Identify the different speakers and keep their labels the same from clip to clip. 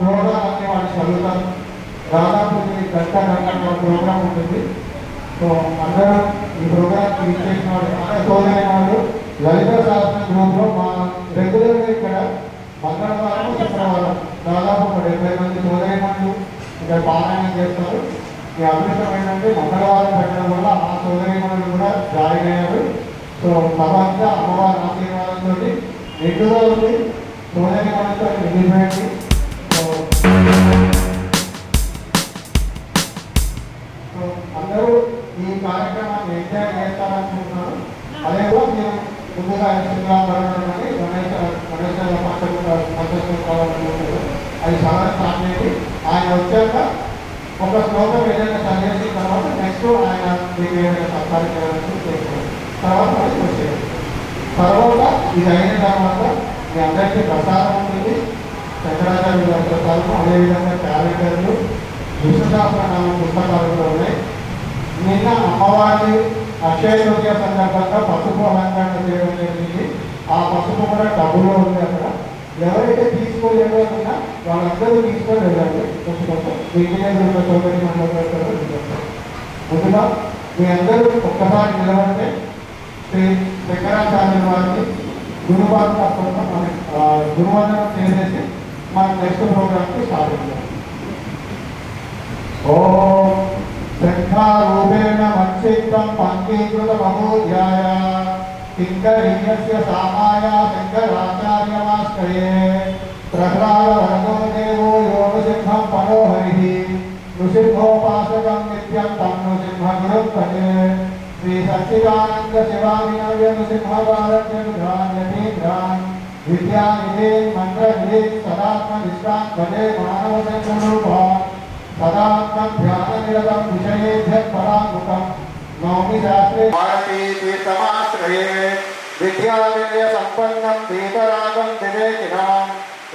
Speaker 1: Programme అన్ని వాళ్ళు చదువుతారు. దాదాపు గంట ప్రోగ్రామ్ ఉంటుంది. సో అందరూ ఈ ప్రోగ్రామ్కి ఇచ్చేసిన వాళ్ళు మన సోదరైన వాళ్ళు లలిత శాస్త్ర గ్రూప్లో మా రెగ్యులర్గా ఇక్కడ మంగళవారం శుక్రవారం దాదాపు 70 మంది సోదరిమణులు ఇక్కడ పారాయణం చేస్తారు. ఈ అదృష్టం ఏంటంటే మంగళవారం పెట్టడం వల్ల ఆ సోదరిమణులు కూడా జాయిన్ అయ్యారు. సో తర్వాత అమ్మవారి ఆశీర్వాదంతో నిండుగా ఉంది. సోదరిమణులతో నిలిపోయింది. సో అందరూ ఈ కార్యక్రమాన్ని ఎంజాయ్ చేస్తారనుకుంటున్నాను. అదే కూడా మీరు ముందుగా శ్రీరామరణి గణేష్ కావాలనుకుంటారు. అది చాలా స్టార్ట్ చేయండి. ఆయన వచ్చాక ఒక శ్లోకం ఏదైనా చదివేసిన తర్వాత నెక్స్ట్ ఆయన మీకు ఏదైనా సత్కారం చేయాలని చేస్తారు. తర్వాత అది వచ్చేది. తర్వాత ఇది అయిన తర్వాత మీ అందరికీ ప్రసాదం ఉంటుంది. శంకరాచార్య గారి ప్రసాదం, అదేవిధంగా క్యాలెండర్లు, విష్ణుశాస్త్రనామ పుస్తకాలు కూడా ఉన్నాయి. నిన్న అమ్మవారి అక్షయ తృతీయ సందర్భంగా పసుపు అలంకరణ చేయడం జరిగింది. ఆ పసుపు కూడా డబ్బులో ఉంది. అక్కడ ఎవరైతే తీసుకోలేదో ఉన్నా వాళ్ళందరూ తీసుకొని వెళ్ళండి. కొంచెం విజయనగరంలో చౌకటి మండలం ముందుగా మీ అందరూ ఒక్కసారి నిలబడితే శ్రీ శంకరాచార్య వారిని గురువందనం చేసేసి మన నెక్స్ట్ ప్రోగ్రామ్కి స్టార్ట్ చేద్దాం. ఓం శంఖారూపేణ మక్షిప్తం పంకీకృతమహోధ్యాయ కింకరీయస్య సామాయ శంకరాచార్యమాశ్రయే ప్రహ్లాదవరదో దేవో యోగసింహం పరోహరిః నృసింహోపాసకం నిత్యం తం నృసింహగురుం భజే శ్రీ సచ్చిదానంద శివావినవ్య నృసింహవారజ్ఞాన్ విద్యానిధేన్ మంత్రనిధేన్ సదాత్మ విశ్రాంత్ భజే మానవ సంఘరూపాన్ సదాత్మం ధ్యాననిరతం విషయేభ్యః పరాముఖం నౌమి శాస్త్రే భారతీ తీర్థమాశ్రయే విద్యావినయ సంపన్నం దీపరాగం వివేకినాం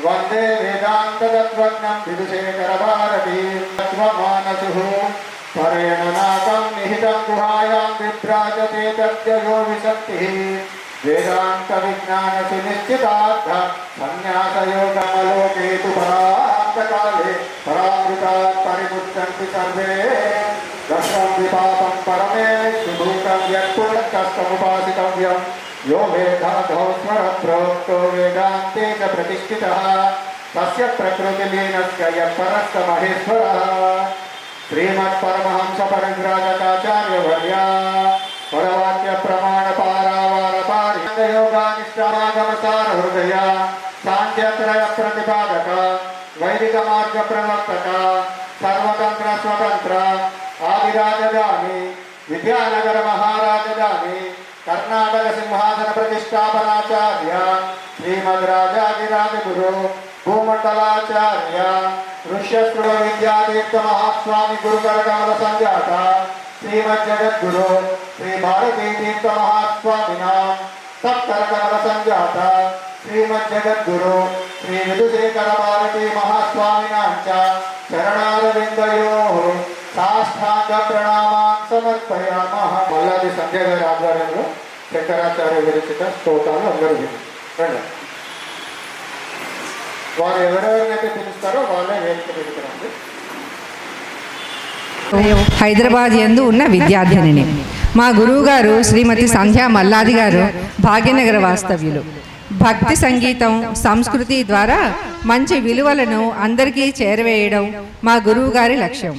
Speaker 1: వందే వేదాంతతత్వజ్ఞం విదుషేఖర భారతీ తత్వమానసుః పరేణ నాకం నిహితం గుహాయాం విభ్రాజతే తద్యయో విశక్తిః వేదాంత విజ్ఞాన సునిశ్చితార్థ సన్యాసయోగమలోకే తు పరాంతకాలే పరామృతాత్ పరిముచ్యంతి సర్వే దశం విపాపం పరమే సుభూతం యత్పునఃకష్టముపాసితవ్యం యో వేదాధో స్వర ప్రోక్తో వేదాంతే చ ప్రతిష్ఠితః తస్య ప్రకృతిలీనస్య యఃపరస్య మహేశ్వరः శ్రీమత్పరమహంస పరివ్రాజకాచార్యవర్య పరవాక్య ప్రమాణ పారావారపారియోగానిష్టాగమసార హృదయ సాంఖ్యత్రయ ప్రతిపాదక వైదిక మార్గ ప్రవర్తక సర్వతంత్ర స్వతంత్ర ఆదిరాజధాని విద్యానగర మహారాజధాని కర్ణాటక సింహాసన ప్రతిష్టాపనాచార్య శ్రీమద్ రాజాదిరాజగురు భూమండలాచార్య ఋష్యశ్రువ విద్యాతీర్థ మహాస్వామి గురుకర కమల సంజాత శ్రీమద్ జగద్గురు శ్రీ భారతీ తీర్థ మహాస్వామినాం సప్తర కమల సంజాత శ్రీమద్ జగద్గురు శ్రీ విధుశేఖర భారతీ మహాస్వామినాం చ చరణారవిందయోః సాష్టాంగ ప్రణామాన్ సమర్పయామః. మల్లాది సంజయ్ గారి ఆధ్వర్యంలో శంకరాచార్య విరచిత స్తోత్రాలు అందరూ రండి. వారు ఎవరెవరినైతే పిలుస్తారో వాళ్ళే వేదిక పెడుతున్నారు.
Speaker 2: హైదరాబాద్ యందు ఉన్న విద్యార్థినిని. మా గురువుగారు శ్రీమతి సంధ్యా మల్లాది గారు భాగ్యనగర వాస్తవ్యులు. భక్తి సంగీతం సంస్కృతి ద్వారా మంచి విలువలను అందరికీ చేరవేయడం మా గురువు గారి లక్ష్యం.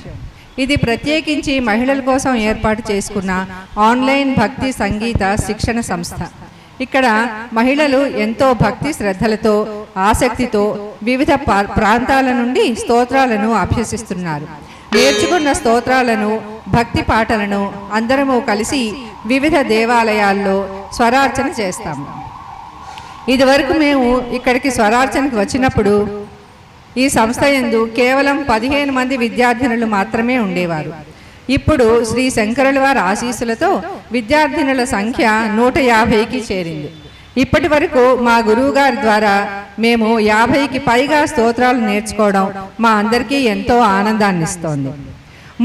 Speaker 2: ఇది ప్రత్యేకించి మహిళల కోసం ఏర్పాటు చేసుకున్న ఆన్లైన్ భక్తి సంగీత శిక్షణ సంస్థ. ఇక్కడ మహిళలు ఎంతో భక్తి శ్రద్ధలతో ఆసక్తితో వివిధ ప్రాంతాల నుండి స్తోత్రాలను అభ్యసిస్తున్నారు. నేర్చుకున్న స్తోత్రాలను భక్తి పాటలను అందరము కలిసి వివిధ దేవాలయాల్లో స్వరార్చన చేస్తాము. ఇదివరకు మేము ఇక్కడికి స్వరార్చనకు వచ్చినప్పుడు ఈ సంస్థ యందు కేవలం 15 మంది విద్యార్థినులు మాత్రమే ఉండేవారు. ఇప్పుడు శ్రీ శంకరుల వారి ఆశీస్సులతో విద్యార్థినుల సంఖ్య 150కి చేరింది. ఇప్పటి వరకు మా గురువు గారి ద్వారా మేము 50కి పైగా స్తోత్రాలు నేర్చుకోవడం మా అందరికీ ఎంతో ఆనందాన్ని ఇస్తోంది.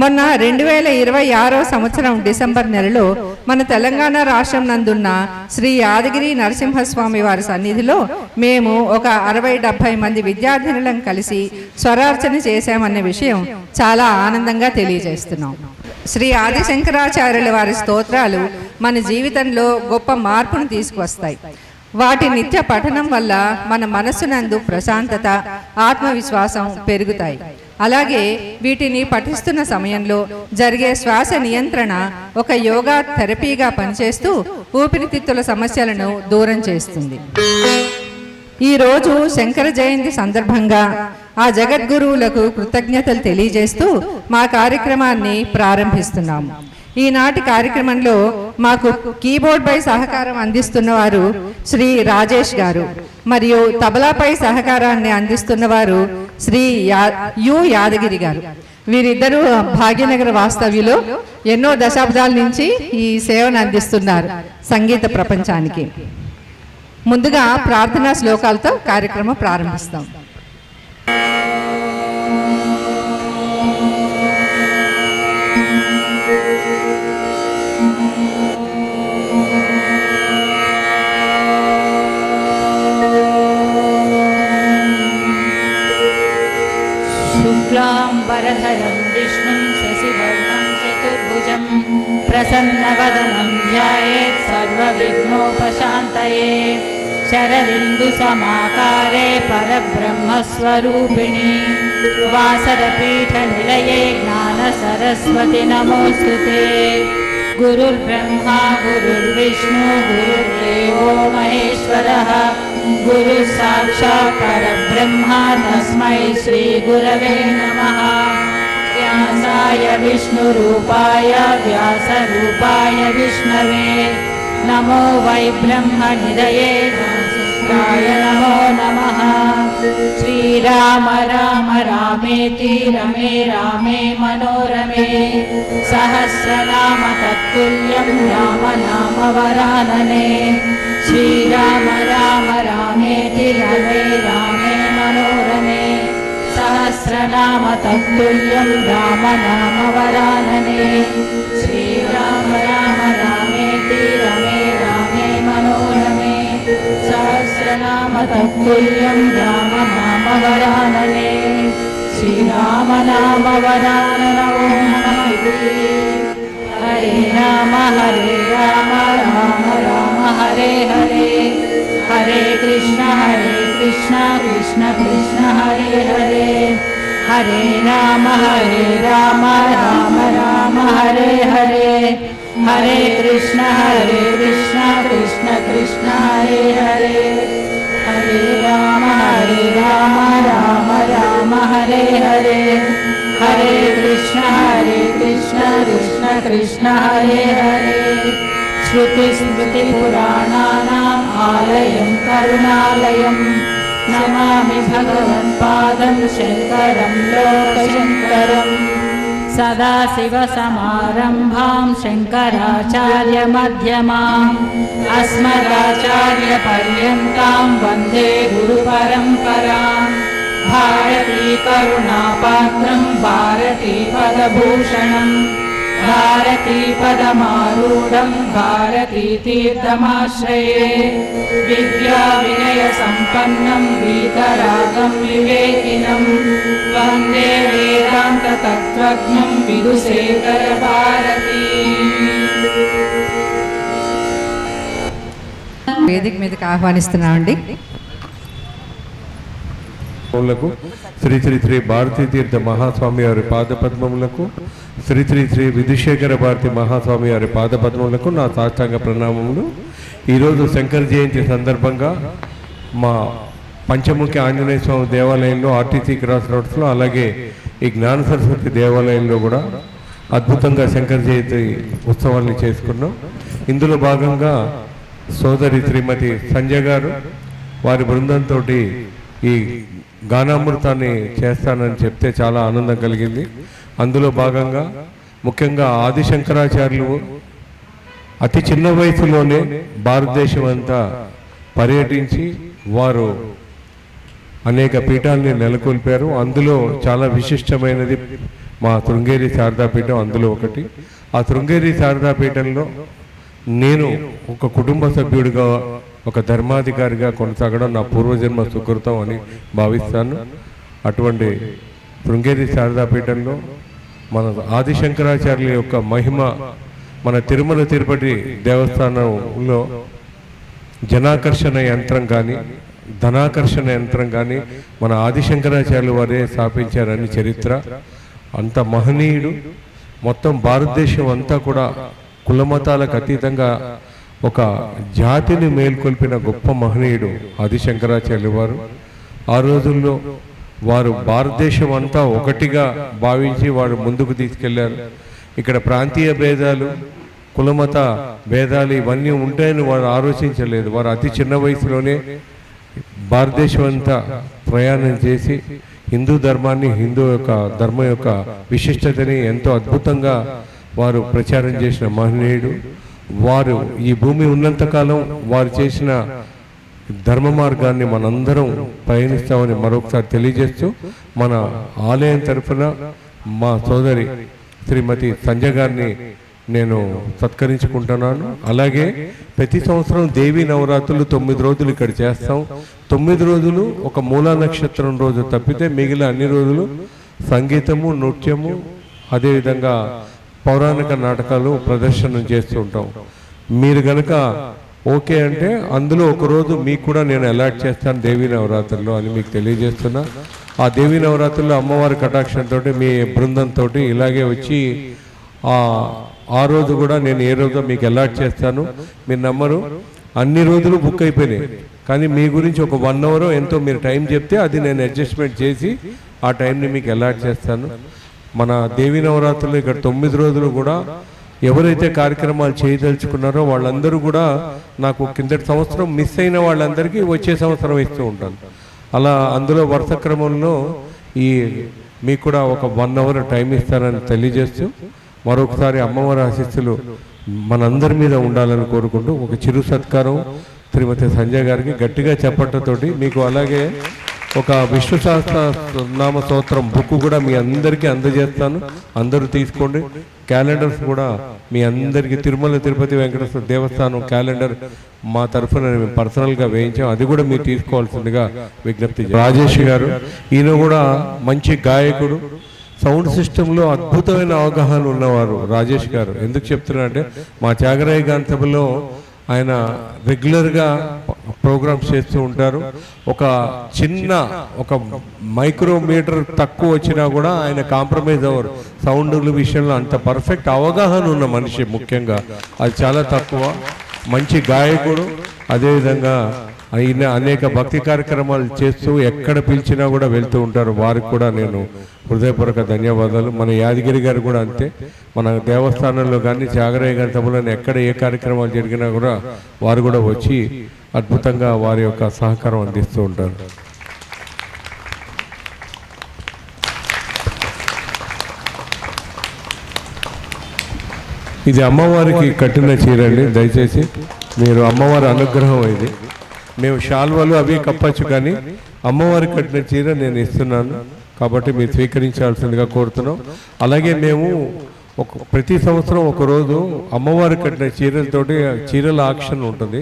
Speaker 2: మొన్న 2026 సంవత్సరం డిసెంబర్ నెలలో మన తెలంగాణ రాష్ట్రం నందున్న శ్రీ యాదగిరి నరసింహస్వామి వారి సన్నిధిలో మేము ఒక 60-70 మంది విద్యార్థినులను కలిసి స్వరార్చన చేశామన్న విషయం చాలా ఆనందంగా తెలియజేస్తున్నాం. శ్రీ ఆదిశంకరాచార్యుల వారి స్తోత్రాలు మన జీవితంలో గొప్ప మార్పును తీసుకువస్తాయి. వాటి నిత్య పఠనం వల్ల మన మనస్సునందు ప్రశాంతత, ఆత్మవిశ్వాసం పెరుగుతాయి. అలాగే వీటిని పఠిస్తున్న సమయంలో జరిగే శ్వాస నియంత్రణ ఒక యోగా థెరపీగా పనిచేస్తూ ఊపిరితిత్తుల సమస్యలను దూరం చేస్తుంది. ఈరోజు శంకర జయంతి సందర్భంగా ఆ జగద్గురువులకు కృతజ్ఞతలు తెలియజేస్తూ మా కార్యక్రమాన్ని ప్రారంభిస్తున్నాము. ఈనాటి కార్యక్రమంలో మాకు కీబోర్డ్పై సహకారం అందిస్తున్నవారు శ్రీ రాజేష్ గారు మరియు తబలాపై సహకారాన్ని అందిస్తున్నవారు శ్రీ యు యాదగిరి గారు. వీరిద్దరూ భాగ్యనగర వాస్తవ్యులు. ఎన్నో దశాబ్దాల నుంచి ఈ సేవను అందిస్తున్నారు సంగీత ప్రపంచానికి. ముందుగా ప్రార్థనా శ్లోకాలతో కార్యక్రమం ప్రారంభిస్తాం.
Speaker 3: शुक्लाम्बरधरं विष्णुं शशिवर्णं चतुर्भुजं प्रसन्नवदनं ध्यायेत् सर्वविघ्नोपशान्तये शरदिन्दुसमाकारे परब्रह्मस्वरूपिणी वासरपीठनिलये ज्ञानसरस्वति नमोऽस्तुते। गुरुर्ब्रह्मा गुरुर्विष्णु गुरुर्देवो महेश्वरः गुरुः साक्षात् परब्रह्मा तस्मै श्रीगुरवे नमः। व्यासाय विष्णुरूपाय व्यासरूपाय विष्णवे नमो वै ब्रह्मनिधये वासिष्ठाय नमो नमः। श्रीराम राम रामेति रमे रामे मनोरमे सहस्रनाम तत्तुल्यं राम नाम वरानने। श्रीराम राम रामेति रमे रामे मनोरमे सहस्रनाम तत्तुल्यं राम नाम वरानने। श्रीराम राम रामेति रमे रामे मनोरमे सहस्रनाम तत्तुल्यं राम नाम वरानने। श्रीराम नाम वरानन ॐ नमः। हरे राम राम राम हरे हरे हरे कृष्ण कृष्ण कृष्ण हरे हरे हरे राम राम राम हरे हरे हरे कृष्ण कृष्ण कृष्ण हरे हरे हरे राम राम राम हरे हरे हरे कृष्ण कृष्ण कृष्ण हरे हरे। श्रुतिस्मृतिपुराणानाम् आलयं करुणालयं नमामि भगवत्पादं शङ्करं लोकशङ्करम्। सदाशिवसमारम्भां शङ्कराचार्यमध्यमाम् अस्मदाचार्यपर्यन्तां वन्दे गुरुपरम्पराम्। भारती करुणापात्रं भारती पदभूषणं भारती पदमारूढं भारती तीर्थमाश्रये। विद्याविनयसम्पन्नं वीतरागं विवेकिनं वन्दे वेदान्ततत्त्वज्ञं विदुशेखरभारती।
Speaker 2: వేదిక మీదకి ఆహ్వానిస్తున్నామండి.
Speaker 4: శ్రీ శ్రీ శ్రీ భారతీ తీర్థ మహాస్వామి వారి పాదపద్మములకు, శ్రీ శ్రీ శ్రీ విధుశేఖర భారతి మహాస్వామి వారి పాదపద్మములకు నా సాష్టాంగ ప్రణామములు. ఈరోజు శంకర జయంతి సందర్భంగా మా పంచముఖి ఆంజనేయ స్వామి దేవాలయంలో ఆర్టీసీ క్రాస్ రోడ్స్లో, అలాగే ఈ జ్ఞాన సరస్వతి దేవాలయంలో కూడా అద్భుతంగా శంకర జయంతి ఉత్సవాన్ని చేసుకున్నాం. ఇందులో భాగంగా సోదరి శ్రీమతి సంజయ్ గారు వారి బృందంతో ఈ గానామృతాన్ని చేస్తానని చెప్తే చాలా ఆనందం కలిగింది. అందులో భాగంగా ముఖ్యంగా ఆదిశంకరాచార్యులు అతి చిన్న వయసులోనే భారతదేశం అంతా పర్యటించి వారు అనేక పీఠాలని నెలకొల్పారు. అందులో చాలా విశిష్టమైనది మా శృంగేరి శారదాపీఠం అందులో ఒకటి. ఆ శృంగేరి శారదాపీఠంలో నేను ఒక కుటుంబ సభ్యుడిగా, ఒక ధర్మాధికారిగా కొనసాగడం నా పూర్వజన్మ సుకృతం అని భావిస్తాను. అటువంటి శృంగేరి శారదాపీఠంలో మన ఆదిశంకరాచార్యుల యొక్క మహిమ, మన తిరుమల తిరుపతి దేవస్థానంలో జనాకర్షణ యంత్రం కానీ, ధనాకర్షణ యంత్రం కానీ మన ఆదిశంకరాచార్యుల వారే స్థాపించారని చరిత్ర. అంత మహనీయుడు. మొత్తం భారతదేశం అంతా కూడా కులమతాలకు అతీతంగా ఒక జాతిని మేల్కొల్పిన గొప్ప మహనీయుడు ఆదిశంకరాచార్యుల వారు. ఆ రోజుల్లో వారు భారతదేశం అంతా ఒకటిగా భావించి వారు ముందుకు తీసుకెళ్లారు. ఇక్కడ ప్రాంతీయ భేదాలు, కులమత భేదాలు ఇవన్నీ ఉంటాయని వారు ఆలోచించలేదు. వారు అతి చిన్న వయసులోనే భారతదేశం అంతా ప్రయాణం చేసి హిందూ ధర్మాన్ని, హిందూ యొక్క ధర్మం యొక్క విశిష్టతని ఎంతో అద్భుతంగా వారు ప్రచారం చేసిన మహనీయుడు. వారు ఈ భూమి ఉన్నంతకాలం వారు చేసిన ధర్మ మార్గాన్ని మనందరం పయనిస్తామని మరొకసారి తెలియజేస్తూ, మన ఆలయం తరఫున మా సోదరి శ్రీమతి సంజయ్ గారిని నేను సత్కరించుకుంటున్నాను. అలాగే ప్రతి సంవత్సరం దేవీ నవరాత్రులు 9 రోజులు ఇక్కడ చేస్తాం. 9 రోజులు ఒక మూలా నక్షత్రం రోజు తప్పితే మిగిలిన అన్ని రోజులు సంగీతము, నృత్యము, అదేవిధంగా పౌరాణిక నాటకాలు ప్రదర్శన చేస్తూ ఉంటాం. మీరు కనుక ఓకే అంటే అందులో ఒక రోజు మీకు కూడా నేను అలాట్ చేస్తాను దేవీ నవరాత్రుల్లో అని మీకు తెలియజేస్తున్నా. ఆ దేవీ నవరాత్రుల్లో అమ్మవారి కటాక్షంతో మీ బృందంతో ఇలాగే వచ్చి ఆ రోజు కూడా నేను ఏ రోజు మీకు అలాట్ చేస్తాను. మీరు నమ్మరు, అన్ని రోజులు బుక్ అయిపోయినాయి. కానీ మీ గురించి ఒక 1 అవర్ ఎంతో మీరు టైం చెప్తే అది నేను అడ్జస్ట్మెంట్ చేసి ఆ టైంని మీకు అలాట్ చేస్తాను. మన దేవీ నవరాత్రులు ఇక్కడ 9 రోజులు కూడా ఎవరైతే కార్యక్రమాలు చేయదలుచుకున్నారో వాళ్ళందరూ కూడా నాకు కిందటి సంవత్సరం మిస్ అయిన వాళ్ళందరికీ వచ్చే సంవత్సరం ఇస్తూ ఉంటాను. అలా అందులో వరుస క్రమంలో మీకు కూడా ఒక 1 అవర్ టైం ఇస్తానని తెలియజేస్తూ, మరొకసారి అమ్మవారి ఆశీస్సులు మనందరి మీద ఉండాలని కోరుకుంటూ ఒక చిరు సత్కారం శ్రీమతి సంజయ్ గారికి గట్టిగా చెప్పటతోటి మీకు, అలాగే ఒక విష్ణు సహస్రనామ స్తోత్రం బుక్ కూడా మీ అందరికీ అందజేస్తాను. అందరూ తీసుకోండి. క్యాలెండర్స్ కూడా మీ అందరికీ తిరుమల తిరుపతి వెంకటేశ్వర దేవస్థానం క్యాలెండర్ మా తరఫున మేము పర్సనల్గా వేయించాం. అది కూడా మీరు తీసుకోవాల్సిందిగా విజ్ఞప్తి. రాజేష్ గారు, ఈయన కూడా మంచి గాయకుడు, సౌండ్ సిస్టంలో అద్భుతమైన అవగాహన ఉన్నవారు రాజేష్ గారు. ఎందుకు చెప్తున్నా అంటే మా త్యాగరాయ గాన సభలో ఆయన రెగ్యులర్గా ప్రోగ్రామ్స్ చేస్తూ ఉంటారు. ఒక మైక్రోమీటర్ తక్కువ వచ్చినా కూడా ఆయన కాంప్రమైజ్ అవ్వరు. సౌండ్ల విషయంలో అంత పర్ఫెక్ట్ అవగాహన ఉన్న మనిషి. ముఖ్యంగా అది చాలా తక్కువ. మంచి గాయకుడు. అదేవిధంగా ఆయన అనేక భక్తి కార్యక్రమాలు చేస్తూ ఎక్కడ పిలిచినా కూడా వెళ్తూ ఉంటారు. వారికి కూడా నేను హృదయపూర్వక ధన్యవాదాలు. మన యాదగిరి గారు కూడా అంతే. మన దేవస్థానంలో కానీ త్యాగరాయ గారి సభలో ఎక్కడ ఏ కార్యక్రమాలు జరిగినా కూడా వారు కూడా వచ్చి అద్భుతంగా వారి యొక్క సహకారం అందిస్తూ ఉంటారు. ఇది అమ్మవారికి కట్టిన చీరండి. దయచేసి మీరు అమ్మవారి అనుగ్రహం ఇది. మేము శాల్వాలు అవి కప్పచ్చు, కానీ అమ్మవారికి కట్టిన చీర నేను ఇస్తున్నాను కాబట్టి మీరు స్వీకరించాల్సిందిగా కోరుతున్నాం. అలాగే మేము ప్రతి సంవత్సరం ఒకరోజు అమ్మవారికి కట్టిన చీరలతోటి చీరల ఆక్షన్ ఉంటుంది.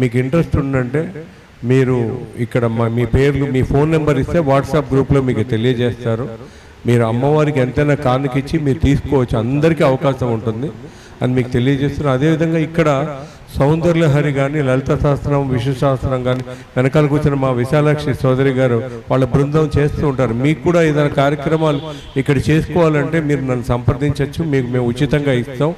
Speaker 4: మీకు ఇంట్రెస్ట్ ఉందంటే మీరు ఇక్కడ మీ పేర్లు, మీ ఫోన్ నెంబర్ ఇస్తే వాట్సాప్ గ్రూప్లో మీకు తెలియజేస్తారు. మీరు అమ్మవారికి ఎంతైనా కానుకిచ్చి మీరు తీసుకోవచ్చు. అందరికీ అవకాశం ఉంటుంది అని మీకు తెలియజేస్తున్నారు. అదేవిధంగా ఇక్కడ సౌందర్యహరి కానీ, లలిత శాస్త్రం, విష్ణు శాస్త్రం కానీ వెనకాల కూర్చున్న మా విశాలాక్షి సోదరి గారు వాళ్ళ బృందం చేస్తూ ఉంటారు. మీకు కూడా ఏదైనా కార్యక్రమాలు ఇక్కడ చేసుకోవాలంటే మీరు నన్ను సంప్రదించవచ్చు. మీకు మేము ఉచితంగా ఇస్తాం.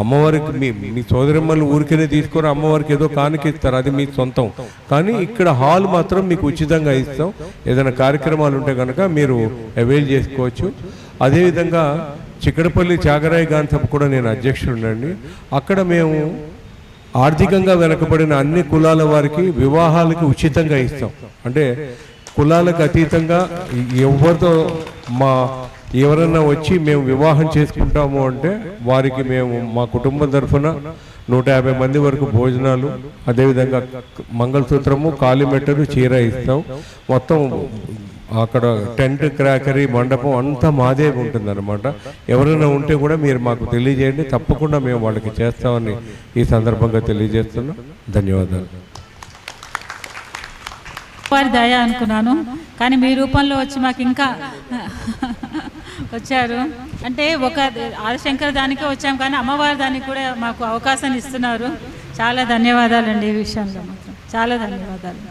Speaker 4: అమ్మవారికి మీ సోదరిమ్మలు ఊరికనే తీసుకొని అమ్మవారికి ఏదో కానుకిస్తారు, అది మీ సొంతం. కానీ ఇక్కడ హాల్ మాత్రం మీకు ఉచితంగా ఇస్తాం. ఏదైనా కార్యక్రమాలు ఉంటే కనుక మీరు అవైల్ చేసుకోవచ్చు. అదేవిధంగా చిక్కడపల్లి త్యాగరాయ గాన సభ కూడా నేను అధ్యక్షుడినండి. అక్కడ మేము ఆర్థికంగా వెనకబడిన అన్ని కులాల వారికి వివాహాలకి ఉచితంగా ఇస్తాం. అంటే కులాలకు అతీతంగా ఎవరన్నా వచ్చి మేము వివాహం చేసుకుంటాము అంటే వారికి మేము మా కుటుంబం తరఫున 150 మంది వరకు భోజనాలు, అదేవిధంగా మంగళసూత్రము, కాలిమెట్టలు, చీర ఇస్తాం. మొత్తం అక్కడ టెంట్, క్రాకరీ, మండపం అంతా మాదే ఉంటుందన్నమాట. ఎవరైనా ఉంటే కూడా మీరు మాకు తెలియజేయండి, తప్పకుండా మేము వాళ్ళకి చేస్తామని ఈ సందర్భంగా తెలియజేస్తున్నాం. ధన్యవాదాలు.
Speaker 5: వారి దయ అనుకున్నాను, కానీ మీ రూపంలో వచ్చి మాకు ఇంకా వచ్చారు. అంటే ఒక ఆదిశంకర దానికే వచ్చాం, కానీ అమ్మవారి దానికి కూడా మాకు అవకాశాన్ని ఇస్తున్నారు. చాలా ధన్యవాదాలండి. ఈ విషయంలో మాత్రం చాలా ధన్యవాదాలు.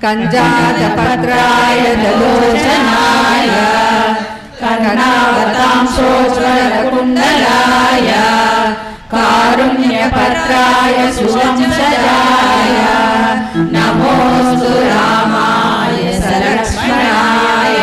Speaker 2: కంజాతపత్రాయ దలోచనాయ కర్ణావతాంశోజ్వలకుండలాయ కారుణ్యపత్రాయ సువంశజాయ నమోస్తు రామాయ సలక్ష్మణాయ.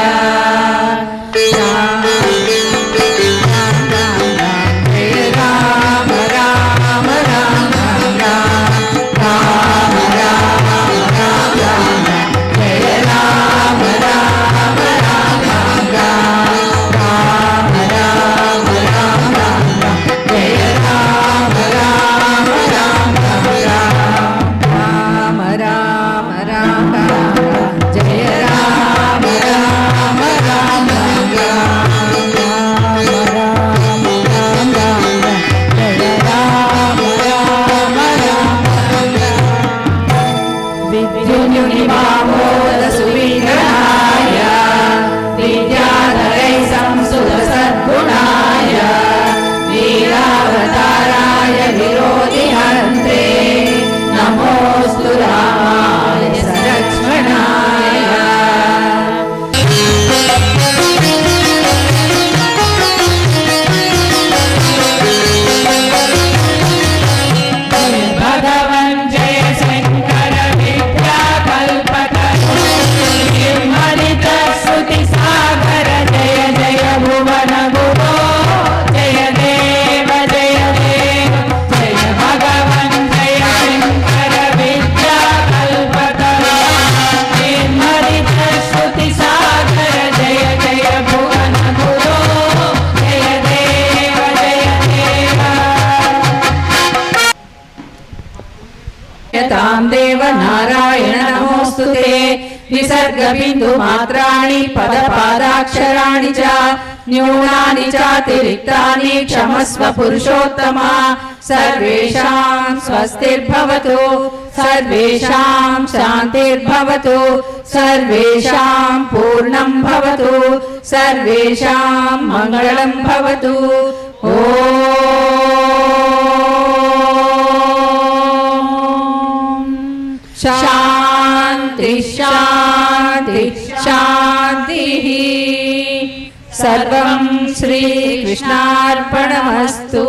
Speaker 2: దేవ నారాయణ నమోస్తుతే. విసర్గ బిందు మాత్రాణి పద పాదాక్షరాణి చ న్యూనాని చాతిరిక్తాని క్షమస్వ పురుషోత్తమ. సర్వేషాం స్వస్తిర్భవతు, సర్వేషాం శాంతిర్భవతు, సర్వేషాం పూర్ణం భవతు, సర్వేషాం మంగళం భవతు. శాంతి శాంతి శాంతిః. సర్వం శ్రీకృష్ణార్పణమస్తు.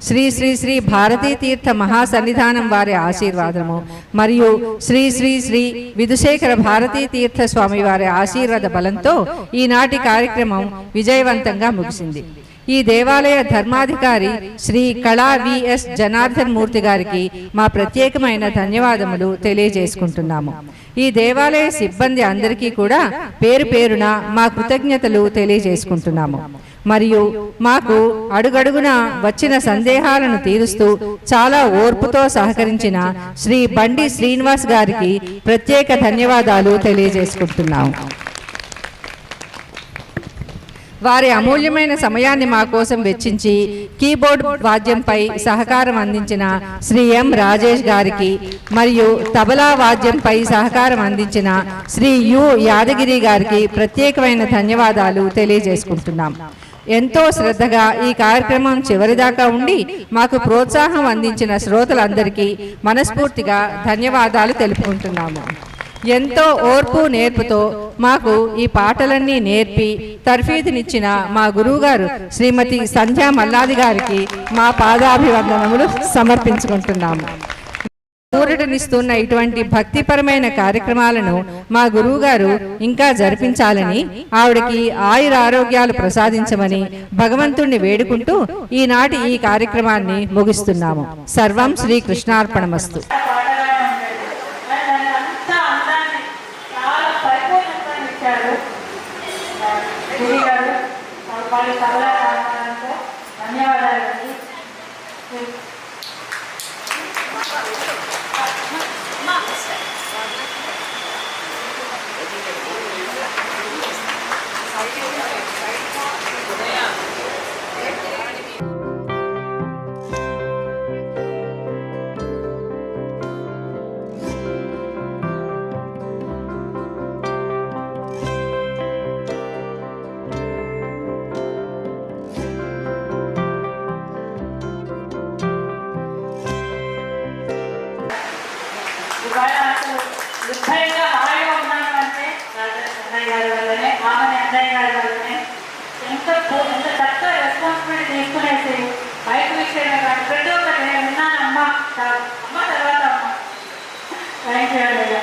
Speaker 2: శ్రీ శ్రీ శ్రీ భారతీ తీర్థ మహాసన్నిధానం వారి ఆశీర్వాదము మరియు శ్రీ శ్రీ శ్రీ విధుశేఖర భారతీ తీర్థ స్వామి వారి ఆశీర్వాద బలంతో ఈనాటి కార్యక్రమం విజయవంతంగా ముగిసింది. ఈ దేవాలయ ధర్మాధికారి శ్రీ కళా విఎస్ జనార్దన్ మూర్తి గారికి మా ప్రత్యేకమైన ధన్యవాదములు తెలియజేసుకుంటున్నాము. ఈ దేవాలయ సిబ్బంది అందరికీ కూడా పేరు పేరున మా కృతజ్ఞతలు తెలియజేసుకుంటున్నాము. మరియు మాకు అడుగడుగున వచ్చిన సందేహాలను తీరుస్తూ చాలా ఓర్పుతో సహకరించిన శ్రీ బండి శ్రీనివాస్ గారికి ప్రత్యేక ధన్యవాదాలు తెలియజేసుకుంటున్నాము. వారి అమూల్యమైన సమయాన్ని మా కోసం వెచ్చించి కీబోర్డ్ వాద్యంపై సహకారం అందించిన శ్రీ ఎం రాజేష్ గారికి మరియు తబలా వాద్యంపై సహకారం అందించిన శ్రీ యు యాదగిరి గారికి ప్రత్యేకమైన ధన్యవాదాలు తెలియజేసుకుంటున్నాం. ఎంతో శ్రద్ధగా ఈ కార్యక్రమం చివరిదాకా ఉండి మాకు ప్రోత్సాహం అందించిన శ్రోతలందరికీ మనస్ఫూర్తిగా ధన్యవాదాలు తెలుపుకుంటున్నాము. ఎంతో ఓర్పు నేర్పుతో మాకు ఈ పాటలన్నీ నేర్పి తర్ఫీదునిచ్చిన మా గురువుగారు శ్రీమతి సంధ్యా మల్లాది గారికి మా పాదాభివందనములు సమర్పించుకుంటున్నాము. ఊరటనిస్తున్న ఇటువంటి భక్తిపరమైన కార్యక్రమాలను మా గురువుగారు ఇంకా జరిపించాలని, ఆవిడకి ఆయుర ఆరోగ్యాలు ప్రసాదించమని భగవంతుణ్ణి వేడుకుంటూ ఈనాటి ఈ కార్యక్రమాన్ని ముగిస్తున్నాము. సర్వం శ్రీకృష్ణార్పణమస్తు.
Speaker 5: ధన్యవాదాలండి. నిర్భయంగా హాయిగా ఉన్నాను అంటే అన్నయ్య గారి వల్లనే, ఆమె అన్నయ్య గారి వల్లనే. ఎంత చక్కగా రెస్పాన్సిబిలిటీ తీసుకునేసి బయట విషయమే కానీ ప్రతి ఒక్కటి నేను విన్నాను. అమ్మ అమ్మ తర్వాత అమ్మ. థ్యాంక్ యూ అన్నయ్య.